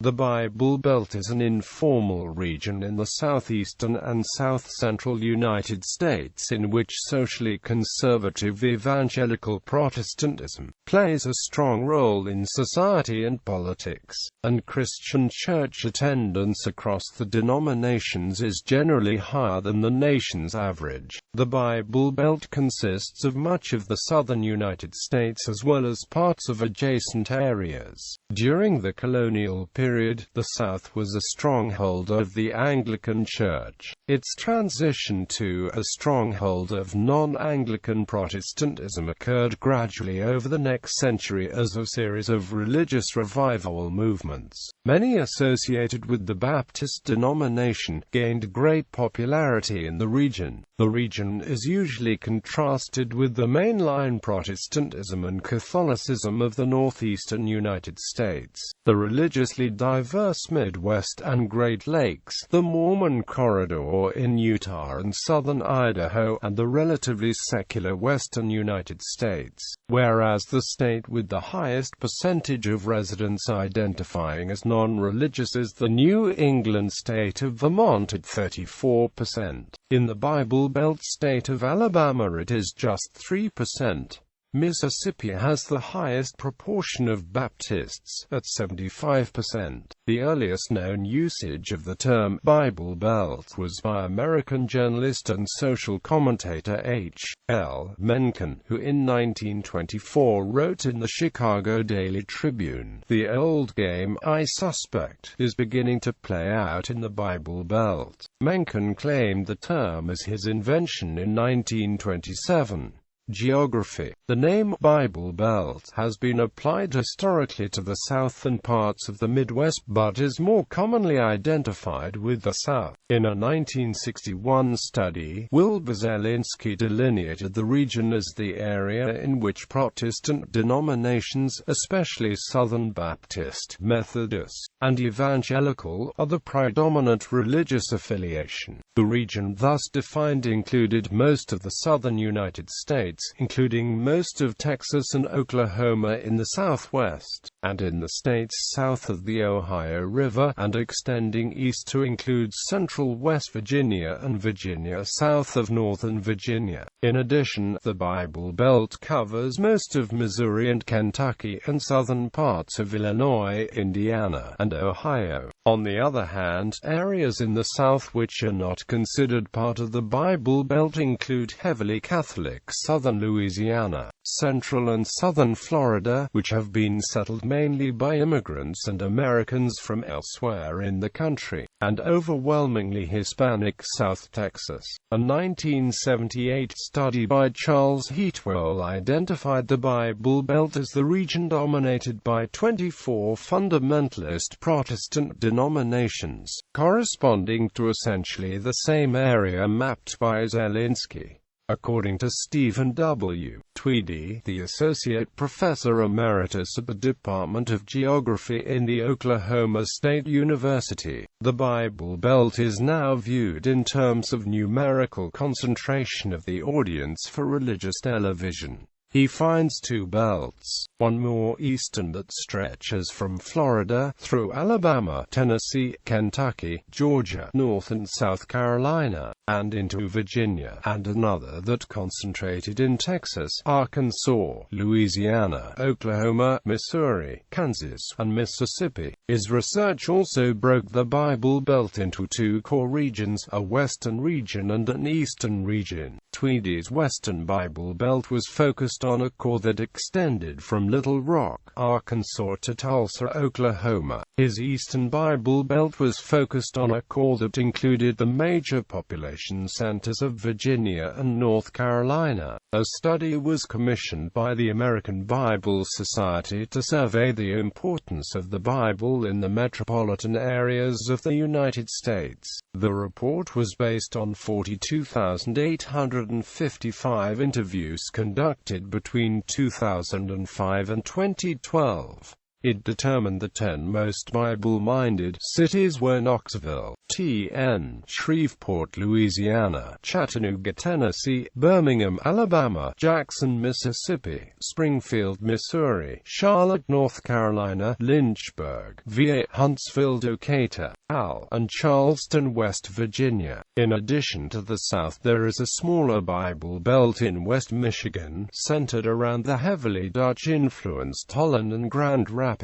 The Bible Belt is an informal region in the southeastern and south-central United States in which socially conservative evangelical Protestantism plays a strong role in society and politics, and Christian church attendance across the denominations is generally higher than the nation's average. The Bible Belt consists of much of the southern United States as well as parts of adjacent areas. During the colonial period, the South was a stronghold of the Anglican Church. Its transition to a stronghold of non-Anglican Protestantism occurred gradually over the next century as a series of religious revival movements, many associated with the Baptist denomination, gained great popularity in the region. The region is usually contrasted with the mainline Protestantism and Catholicism of the northeastern United States, the religiously diverse Midwest and Great Lakes, the Mormon Corridor in Utah and southern Idaho, and the relatively secular western United States, whereas the state with the highest percentage of residents identifying as non-religious is the New England state of Vermont at 34%. In the Bible Belt state of Alabama it is just 3%. Mississippi has the highest proportion of Baptists, at 75%. The earliest known usage of the term Bible Belt was by American journalist and social commentator H. L. Mencken, who in 1924 wrote in the Chicago Daily Tribune, "The old game, I suspect, is beginning to play out in the Bible Belt." Mencken claimed the term as his invention in 1927. Geography. The name Bible Belt has been applied historically to the South and parts of the Midwest, but is more commonly identified with the South. In a 1961 study, Wilbur Zielinski delineated the region as the area in which Protestant denominations, especially Southern Baptist, Methodist, and Evangelical, are the predominant religious affiliation. The region thus defined included most of the southern United States, including most of Texas and Oklahoma in the southwest, and in the states south of the Ohio River, and extending east to include central West Virginia and Virginia south of northern Virginia. In addition, the Bible Belt covers most of Missouri and Kentucky and southern parts of Illinois, Indiana, and Ohio. On the other hand, areas in the South which are not considered part of the Bible Belt include heavily Catholic southern Louisiana, central and southern Florida, which have been settled mainly by immigrants and Americans from elsewhere in the country, and overwhelmingly Hispanic South Texas. A 1978 study by Charles Heatwell identified the Bible Belt as the region dominated by 24 fundamentalist Protestant denominations, corresponding to essentially the same area mapped by Zielinski. According to Stephen W. Tweedy, the Associate Professor Emeritus at the Department of Geography in the Oklahoma State University, the Bible Belt is now viewed in terms of numerical concentration of the audience for religious television. He finds two belts, one more eastern that stretches from Florida, through Alabama, Tennessee, Kentucky, Georgia, North and South Carolina, and into Virginia, and another that concentrated in Texas, Arkansas, Louisiana, Oklahoma, Missouri, Kansas, and Mississippi. His research also broke the Bible Belt into two core regions, a western region and an eastern region. Tweedy's Western Bible Belt was focused on a core that extended from Little Rock, Arkansas to Tulsa, Oklahoma. His Eastern Bible Belt was focused on a core that included the major population centers of Virginia and North Carolina. A study was commissioned by the American Bible Society to survey the importance of the Bible in the metropolitan areas of the United States. The report was based on 42,855 interviews conducted between 2005 and 2012. It determined the 10 most Bible-minded cities were Knoxville, TN, Shreveport, Louisiana, Chattanooga, Tennessee, Birmingham, Alabama, Jackson, Mississippi, Springfield, Missouri, Charlotte, North Carolina, Lynchburg, VA, Huntsville, Decatur, and Charleston, West Virginia. In addition to the South, there is a smaller Bible Belt in West Michigan, centered around the heavily Dutch-influenced Holland and Grand Rapids.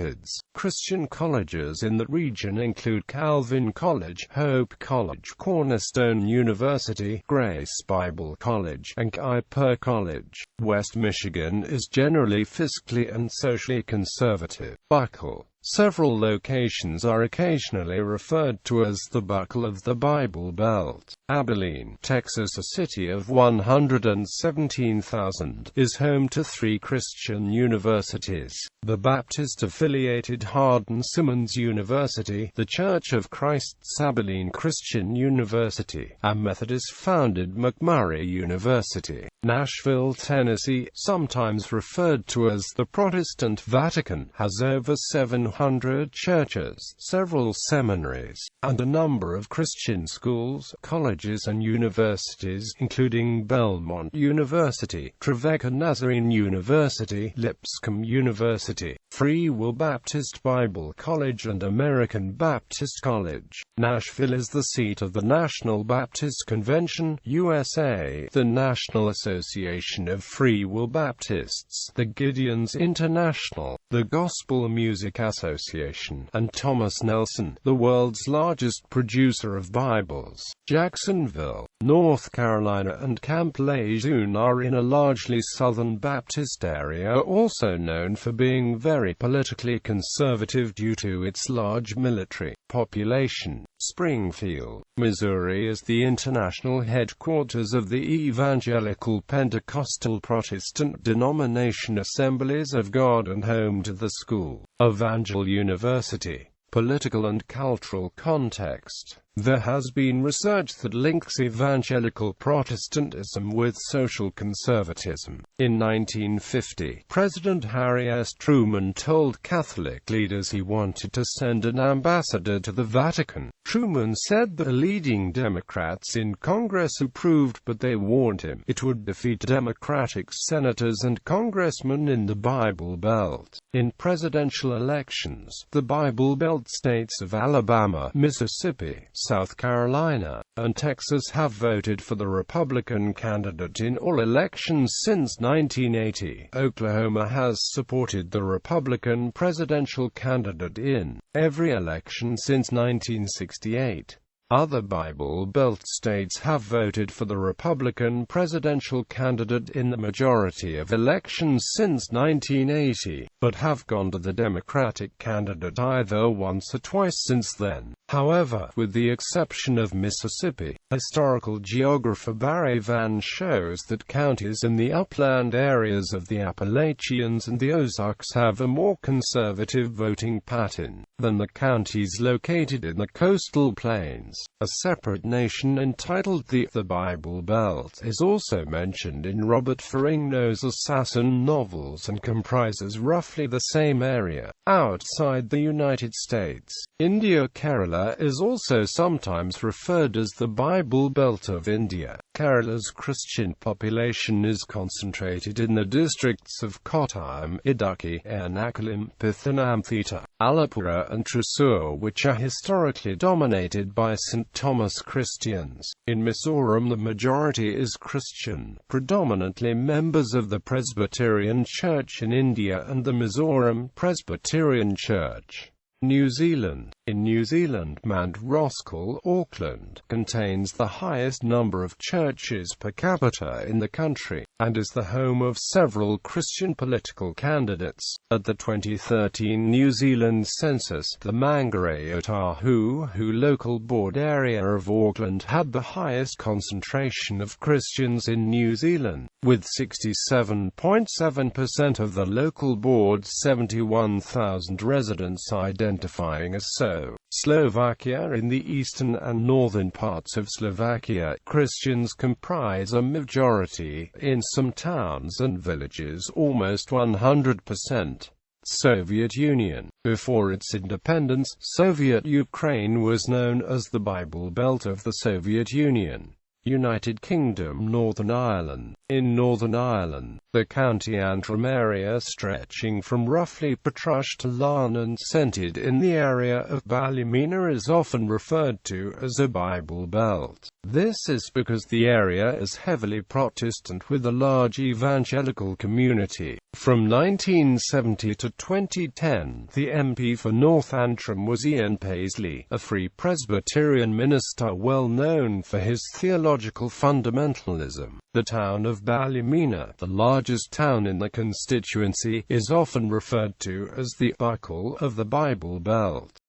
Christian colleges in the region include Calvin College, Hope College, Cornerstone University, Grace Bible College, and Kuiper College. West Michigan is generally fiscally and socially conservative. Buckle. Several locations are occasionally referred to as the Buckle of the Bible Belt. Abilene, Texas, a city of 117,000, is home to 3 Christian universities: the Baptist-affiliated Hardin-Simmons University, the Church of Christ's Abilene Christian University, and Methodist-founded McMurray University. Nashville, Tennessee, sometimes referred to as the Protestant Vatican, has over 700 churches, several seminaries, and a number of Christian schools, colleges and universities, including Belmont University, Trevecca Nazarene University, Lipscomb University, Free Will Baptist Bible College and American Baptist College. Nashville is the seat of the National Baptist Convention, USA, the National Association of Free Will Baptists, the Gideons International, the Gospel Music Association, and Thomas Nelson, the world's largest producer of Bibles. Jacksonville, North Carolina and Camp Lejeune are in a largely Southern Baptist area, also known for being very politically conservative due to its large military population. Springfield, Missouri is the international headquarters of the Evangelical Pentecostal Protestant Denomination Assemblies of God and home to the school, Evangel University. Political and cultural context. There has been research that links evangelical Protestantism with social conservatism. In 1950, President Harry S. Truman told Catholic leaders he wanted to send an ambassador to the Vatican. Truman said the leading Democrats in Congress approved, but they warned him it would defeat Democratic senators and congressmen in the Bible Belt. In presidential elections, the Bible Belt states of Alabama, Mississippi, South Carolina, and Texas have voted for the Republican candidate in all elections since 1980. Oklahoma has supported the Republican presidential candidate in every election since 1968. Other Bible Belt states have voted for the Republican presidential candidate in the majority of elections since 1980, but have gone to the Democratic candidate either once or twice since then. However, with the exception of Mississippi, historical geographer Barry Van shows that counties in the upland areas of the Appalachians and the Ozarks have a more conservative voting pattern than the counties located in the coastal plains. A separate nation entitled the Bible Belt is also mentioned in Robert Ferrigno's assassin novels and comprises roughly the same area. Outside the United States, India Kerala is also sometimes referred as the Bible Belt of India. Kerala's Christian population is concentrated in the districts of Kottayam, Idukki, Ernakulam, Pathanamthitta, Alapura and Thrissur, which are historically dominated by St. Thomas Christians. In Mizoram the majority is Christian, predominantly members of the Presbyterian Church in India and the Mizoram Presbyterian Church. New Zealand. In New Zealand, Mount Roskill, Auckland, contains the highest number of churches per capita in the country, and is the home of several Christian political candidates. At the 2013 New Zealand census, the Mangere Otahuhu local board area of Auckland had the highest concentration of Christians in New Zealand, with 67.7% of the local board's 71,000 residents identifying as so. Slovakia. In the eastern and northern parts of Slovakia, Christians comprise a majority, in some towns and villages almost 100%. Soviet Union. Before its independence, Soviet Ukraine was known as the Bible Belt of the Soviet Union. United Kingdom, Northern Ireland. In Northern Ireland, the County Antrim area stretching from roughly Portrush to Larne and centred in the area of Ballymena is often referred to as a Bible Belt. This is because the area is heavily Protestant with a large evangelical community. From 1970 to 2010, the MP for North Antrim was Ian Paisley, a Free Presbyterian minister well known for his theological fundamentalism. The town of Ballymena, the largest town in the constituency, is often referred to as the buckle of the Bible Belt.